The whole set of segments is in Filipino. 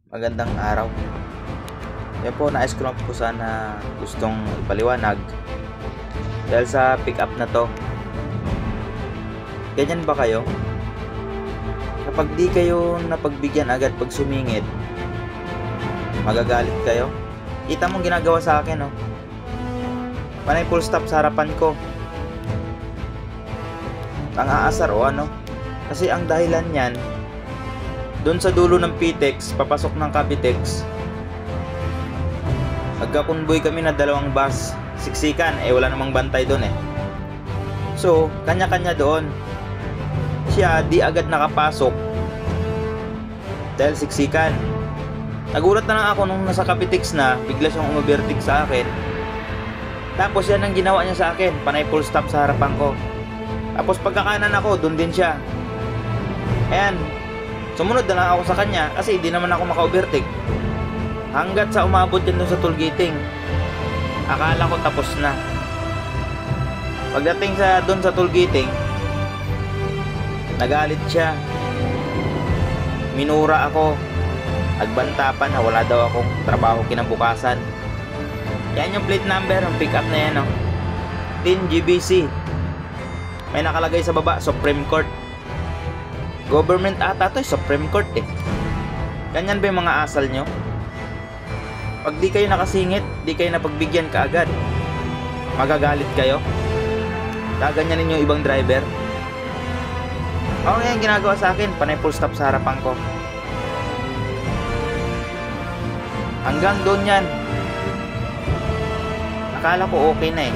Magandang araw. Yan po, nais ko lang po sana gustong ipaliwanag dahil sa pick up na to. Ganyan ba kayo? Kapag di kayo napagbigyan agad pag sumingit, magagalit kayo? Kita mong ginagawa sa akin, oh. Panay full stop sa harapan ko. Ang aasar o ano? Kasi ang dahilan niyan, doon sa dulo ng PTEX, papasok ng Cavitex, magkakunboy kami na dalawang bus, siksikan, wala namang bantay doon eh. So, kanya-kanya doon. Siya, di agad nakapasok dahil siksikan. Nagulat na lang ako nung nasa Cavitex na, bigla siyang umovertake sa akin. Tapos yan ang ginawa niya sa akin, panay full stop sa harapan ko. Tapos pagkakanan ako, doon din siya. Ayan, sumunod na lang ako sa kanya kasi hindi naman ako maka-overtake. Hanggat sa umabot yan doon sa tollgating, akala ko tapos na. Pagdating sa doon sa tollgating, nagalit siya. Minura ako. Nagbanta pa na wala daw akong trabaho kinabukasan. Yan yung plate number ng pick-up na yan, oh. 10 GBC. May nakalagay sa baba, Supreme Court. Government ata to, Supreme Court eh. Ganyan ba yung mga asal nyo? Pag di kayo nakasingit, di kayo napagbigyan kaagad, magagalit kayo? Gaganyanin yung ibang driver? Oo, yan ginagawa sa akin, panay full stop sa harapan ko. Hanggang doon yan. Akala ko okay na eh.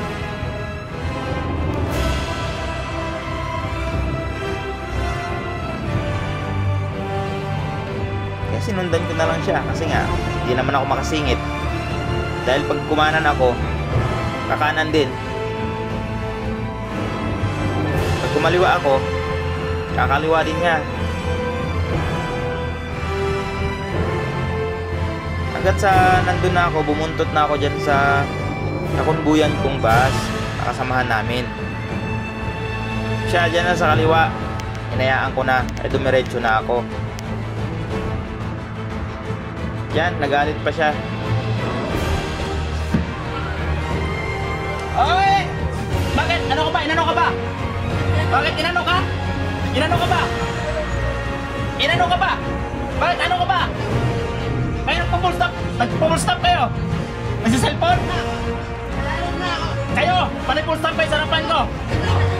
Kaya sinundan ko na lang siya kasi nga hindi naman ako makasingit. Dahil pag kumanan ako, kakanan din. Pag kumaliwa ako, kakaliwa din niya. Hanggat sa nandun na ako, bumuntot na ako dyan sa nakunbuyan kong bus, nakasamahan namin. Siya dyan na sa kaliwa, hinayaan ko na, dumiretso na ako. Yan, nagalit pa siya. Oy! Bakit? Ano ka ba? Inano ka ba? Bakit? Inano ka? Inano ka ba? Inano ka ba? Bakit? Ano ka ba? Kayo nagpo-full stop? Nagpo-full stop kayo? Nagsiselfon? Kayo! Panay full stop kayo sa harapan ko!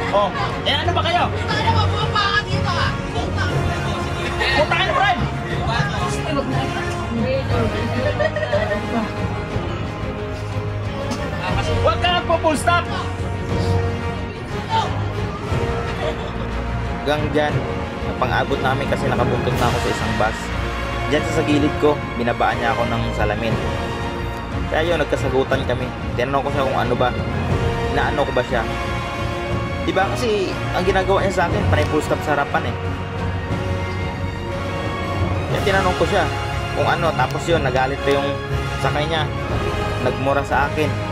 Oh, ano ba kayo? Ano ba? Bumaba ka dito ah! Punta kayo, Brian! Huwag ka nagpo-full stop! Hanggang dyan, napang-abot namin kasi nakabuntot na ako sa isang bus. Dyan sa gilid ko, binabaan niya ako ng salamin. Kaya yun, nagkasagutan kami. Tinanong ko siya kung ano ba, inaano ko ba siya. Diba kasi ang ginagawa niya sa akin, panay full stop sa harapan eh. Kaya tinanong ko siya kung ano, tapos yun, nagalit pa yung sakay niya. Nagmura sa akin.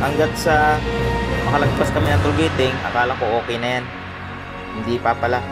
Hanggat sa makalagpas kami ng tollgating, akala ko okay na yan. Hindi pa pala.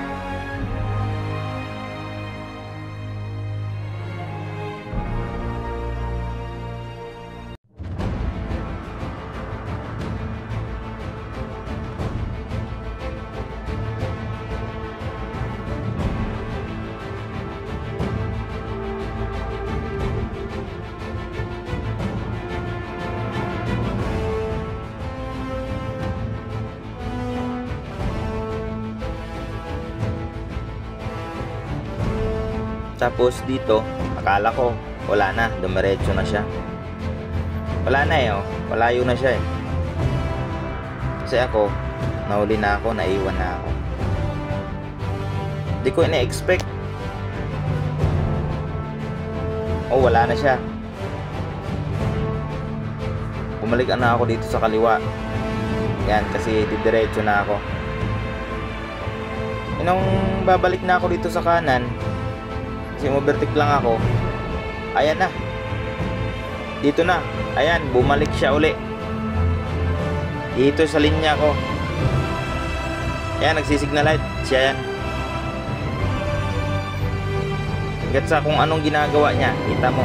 Tapos dito, akala ko wala na, dumiretso na siya. Wala na eh, oh. Malayo na siya eh. Kasi ako, nahuli na ako, naiwan na ako. Hindi ko ina-expect. Oh, wala na siya. Bumalik na ako dito sa kaliwa. Yan, kasi didiretso na ako. Nung babalik na ako dito sa kanan, kasi overtake lang ako, ayan na, dito na, ayan, bumalik siya uli dito sa linya ko. Ayan, nagsisignal light. Siya yan. Hanggat sa kung anong ginagawa niya. Kita mo.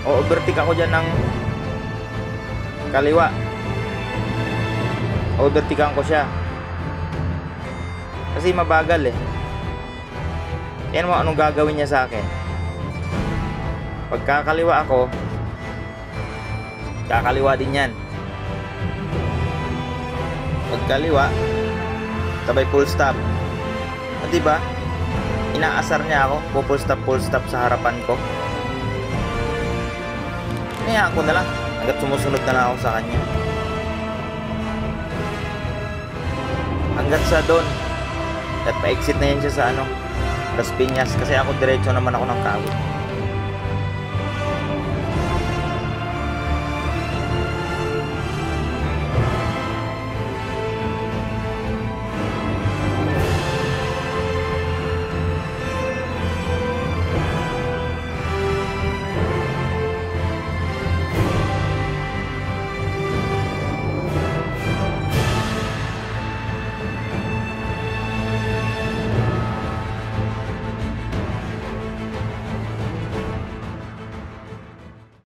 O-overtake ako dyan ng kaliwa. Overtakean ko siya. Kasi mabagal eh. Yan mo anong gagawin niya sa akin. Pagkakaliwa ako, kakaliwa din yan. Pagkaliwa, sabay full stop. O diba? Inaasar niya ako. Full stop sa harapan ko. Hinayaan ko na lang. Hanggat sumusunod na lang ako sa kanya. Hanggat sa doon. At pa-exit na yan siya sa Las Piñas. Kasi ako diretso naman ako ng Kawit.